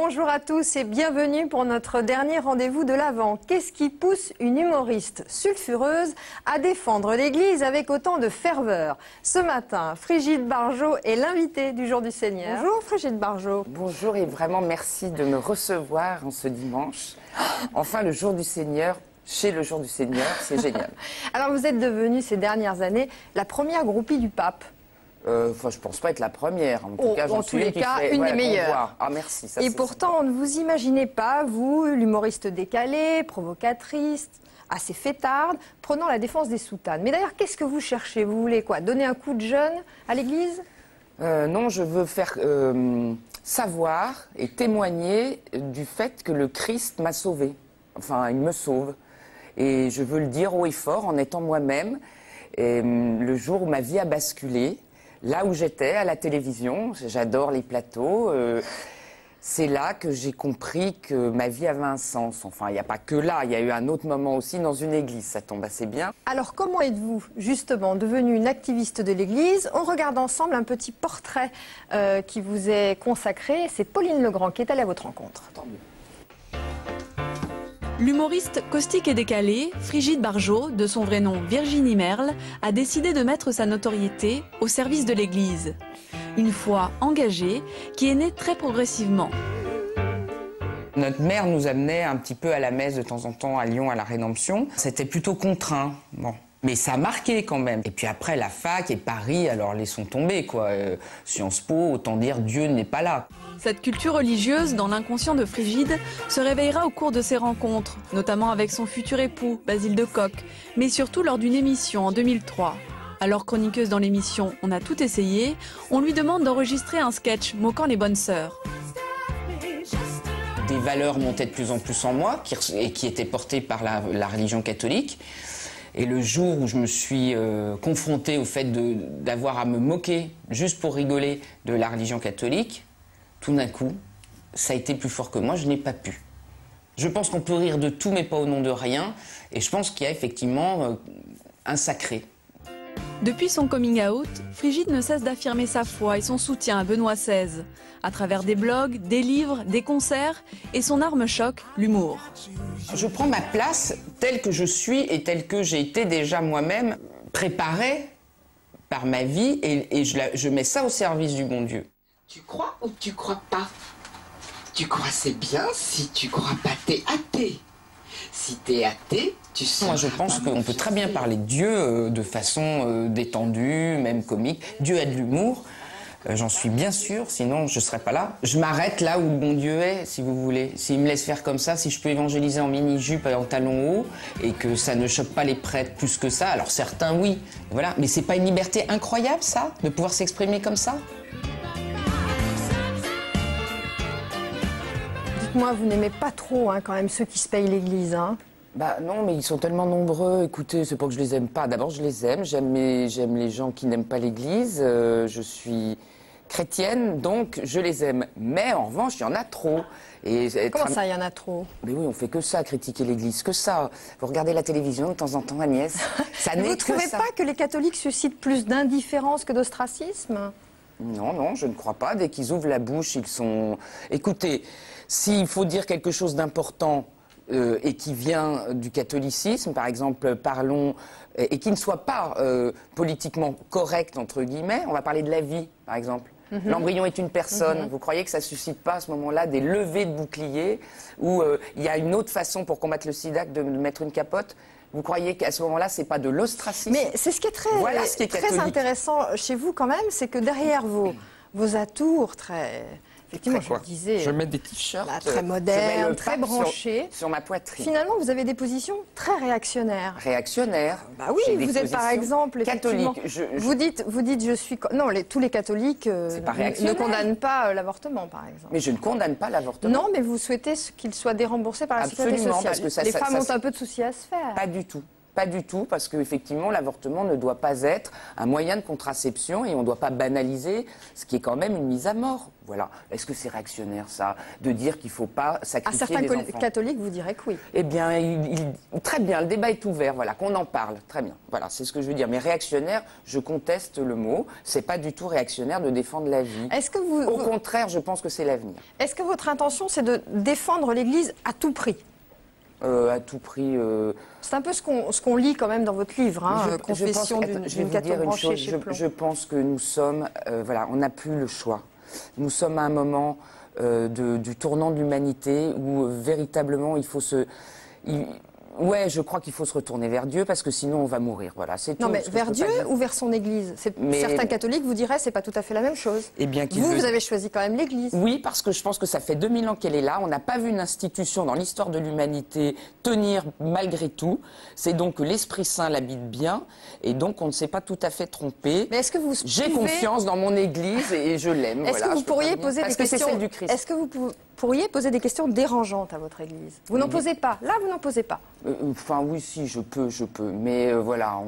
bonjour à tous et bienvenue pour notre dernier rendez-vous de l'Avent. Qu'est-ce qui pousse une humoriste sulfureuse à défendre l'Église avec autant de ferveur? Ce matin, Frigide Barjot est l'invitée du Jour du Seigneur. Bonjour Frigide Barjot. Bonjour et vraiment merci de me recevoir en ce dimanche. Enfin, le Jour du Seigneur, chez le Jour du Seigneur, c'est génial. Alors vous êtes devenue ces dernières années la première groupie du pape. Enfin, je pense pas être la première. En tout cas, en tous les cas, une des meilleures. Ah, merci. Ça, et pourtant, on ne vous imaginait pas, vous, l'humoriste décalée, provocatrice, assez fêtarde, prenant la défense des soutanes. Mais d'ailleurs, qu'est-ce que vous cherchez? Vous voulez quoi? Donner un coup de jeune à l'Église? Non, je veux faire savoir et témoigner du fait que le Christ m'a sauvée. Enfin, il me sauve. Et je veux le dire haut et fort en étant moi-même. Le jour où ma vie a basculé, là où j'étais, à la télévision, j'adore les plateaux, c'est là que j'ai compris que ma vie avait un sens. Enfin, il n'y a pas que là, il y a eu un autre moment aussi dans une église, ça tombe assez bien. Alors, comment êtes-vous, justement, devenue une activiste de l'église? On regarde ensemble un petit portrait qui vous est consacré. C'est Pauline Legrand qui est allée à votre rencontre. Tant mieux. L'humoriste caustique et décalée, Frigide Barjot, de son vrai nom Virginie Merle, a décidé de mettre sa notoriété au service de l'Église. Une foi engagée qui est née très progressivement. Notre mère nous amenait un petit peu à la messe de temps en temps à Lyon, à la Rédemption. C'était plutôt contraint, bon. Mais ça a marqué quand même. Et puis après, la fac et Paris, alors laissons tomber, quoi. Sciences Po, autant dire Dieu n'est pas là. Cette culture religieuse, dans l'inconscient de Frigide, se réveillera au cours de ses rencontres, notamment avec son futur époux, Basile de Kock, mais surtout lors d'une émission en 2003. Alors chroniqueuse dans l'émission On a tout essayé, on lui demande d'enregistrer un sketch moquant les bonnes sœurs. Des valeurs montaient de plus en plus en moi, qui étaient portées par la religion catholique. Et le jour où je me suis confronté au fait d'avoir à me moquer, juste pour rigoler, de la religion catholique, tout d'un coup, ça a été plus fort que moi, je n'ai pas pu. Je pense qu'on peut rire de tout, mais pas au nom de rien. Et je pense qu'il y a effectivement un sacré. Depuis son coming out, Frigide ne cesse d'affirmer sa foi et son soutien à Benoît XVI, à travers des blogs, des livres, des concerts et son arme choc, l'humour. Je prends ma place telle que je suis et telle que j'ai été déjà moi-même préparée par ma vie et je mets ça au service du bon Dieu. Tu crois ou tu crois pas? Tu crois c'est bien, si tu crois pas t'es athée. Si t'es athée, tu sais. Moi je pense qu'on peut très bien parler de Dieu de façon détendue, même comique. Dieu a de l'humour, j'en suis bien sûr, sinon je serais pas là. Je m'arrête là où le bon Dieu est, si vous voulez. S'il me laisse faire comme ça, si je peux évangéliser en mini-jupe et en talons hauts, et que ça ne choque pas les prêtres plus que ça, alors certains oui, voilà. Mais c'est pas une liberté incroyable ça, de pouvoir s'exprimer comme ça? Dites-moi, vous n'aimez pas trop quand même ceux qui se payent l'église, hein? Bah non, mais ils sont tellement nombreux. Écoutez, c'est pas que je les aime pas. D'abord, je les aime. J'aime les gens qui n'aiment pas l'Église. Je suis chrétienne, donc je les aime. Mais en revanche, il y en a trop. Et comment ça, il y en a trop? Mais oui, on fait que ça, critiquer l'Église, que ça. Vous regardez la télévision de temps en temps, Agnès. Ça n'est que ça. Vous ne trouvez pas que les catholiques suscitent plus d'indifférence que d'ostracisme? Non, non, je ne crois pas. Dès qu'ils ouvrent la bouche, ils sont... Écoutez, s'il faut dire quelque chose d'important et qui vient du catholicisme, par exemple, parlons, et qui ne soit pas politiquement correct, entre guillemets, on va parler de la vie, par exemple. L'embryon est une personne. Vous croyez que ça ne suscite pas à ce moment-là des levées de boucliers où il y a une autre façon pour combattre le sida que de mettre une capote? Vous croyez qu'à ce moment-là, c'est pas de l'ostracisme? Mais c'est ce qui est très, voilà ce qui est très intéressant chez vous quand même, c'est que derrière vos atours très... Effectivement, je le disais, je mets des t-shirts très modernes, très branchés. Sur ma poitrine. Finalement, vous avez des positions très réactionnaires. Réactionnaires? Bah oui, vous êtes par exemple catholique. Vous dites je suis... Non, tous les catholiques ne condamnent pas l'avortement, par exemple. Mais je ne condamne pas l'avortement. Non, mais vous souhaitez qu'il soit déremboursé par la sécurité sociale. Parce que les femmes ont un peu de soucis à se faire. Pas du tout. Pas du tout, parce qu'effectivement, l'avortement ne doit pas être un moyen de contraception et on ne doit pas banaliser ce qui est quand même une mise à mort. Voilà. Est-ce que c'est réactionnaire, ça, de dire qu'il ne faut pas sacrifier certains des enfants? catholiques, vous direz que oui. Eh bien, très bien, le débat est ouvert, voilà, qu'on en parle, très bien. Voilà, c'est ce que je veux dire. Mais réactionnaire, je conteste le mot. C'est pas du tout réactionnaire de défendre la vie. Est-ce que Au contraire, je pense que c'est l'avenir. Est-ce que votre intention, c'est de défendre l'Église à tout prix? À tout prix. C'est un peu ce qu'on lit quand même dans votre livre, hein, Confession je vais d'une vous dire une catholique chose. Je pense que nous sommes, voilà, on n'a plus le choix. Nous sommes à un moment du tournant de l'humanité où véritablement il faut ouais, je crois qu'il faut se retourner vers Dieu parce que sinon on va mourir. Voilà, c'est tout. Non, mais vers Dieu ou vers son Église? Certains catholiques vous diraient c'est pas tout à fait la même chose. Eh bien, vous avez choisi quand même l'Église. Oui, parce que je pense que ça fait 2000 ans qu'elle est là. On n'a pas vu une institution dans l'histoire de l'humanité tenir malgré tout. C'est donc que l'Esprit Saint l'habite bien et donc on ne s'est pas tout à fait trompé. Mais est-ce que vous J'ai confiance dans mon Église et je l'aime. Est-ce que vous pourriez poser des questions? Parce que c'est celle du Christ. Est-ce que vous pourriez poser des questions dérangeantes à votre Église? Vous n'en posez pas. Là, vous n'en posez pas. Enfin oui, si, je peux. Mais voilà,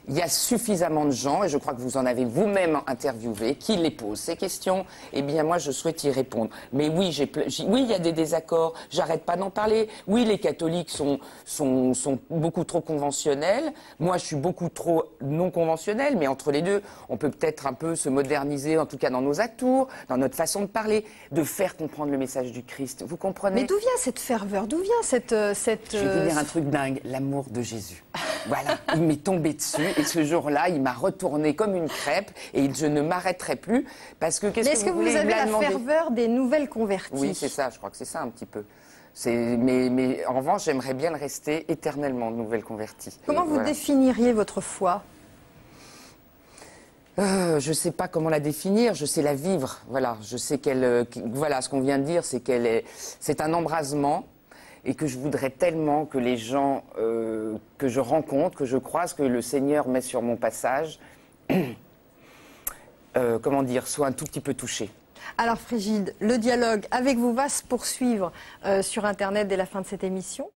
il y a suffisamment de gens, et je crois que vous en avez vous-même interviewé, qui les posent ces questions. Eh bien, moi, je souhaite y répondre. Mais oui, oui, il y a des désaccords. J'arrête pas d'en parler. Oui, les catholiques sont beaucoup trop conventionnels. Moi, je suis beaucoup trop non conventionnel. Mais entre les deux, on peut peut-être un peu se moderniser, en tout cas dans nos atours, dans notre façon de parler, de faire comprendre le message du Christ. Vous comprenez? Mais d'où vient cette ferveur? D'où vient cette... Je vais vous dire un truc dingue, l'amour de Jésus. Voilà, il m'est tombé dessus et ce jour-là, il m'a retourné comme une crêpe et je ne m'arrêterai plus parce que est-ce que vous avez la ferveur des nouvelles converties? Oui, c'est ça, je crois que c'est ça un petit peu. Mais en revanche, j'aimerais bien le rester éternellement, nouvelle convertie. Comment vous définiriez votre foi? Je ne sais pas comment la définir, je sais la vivre. Voilà, je sais voilà, ce qu'on vient de dire, c'est un embrasement. Et que je voudrais tellement que les gens que je rencontre, que je croise, que le Seigneur met sur mon passage, comment dire, soient un tout petit peu touchés. Alors Frigide, le dialogue avec vous va se poursuivre sur Internet dès la fin de cette émission.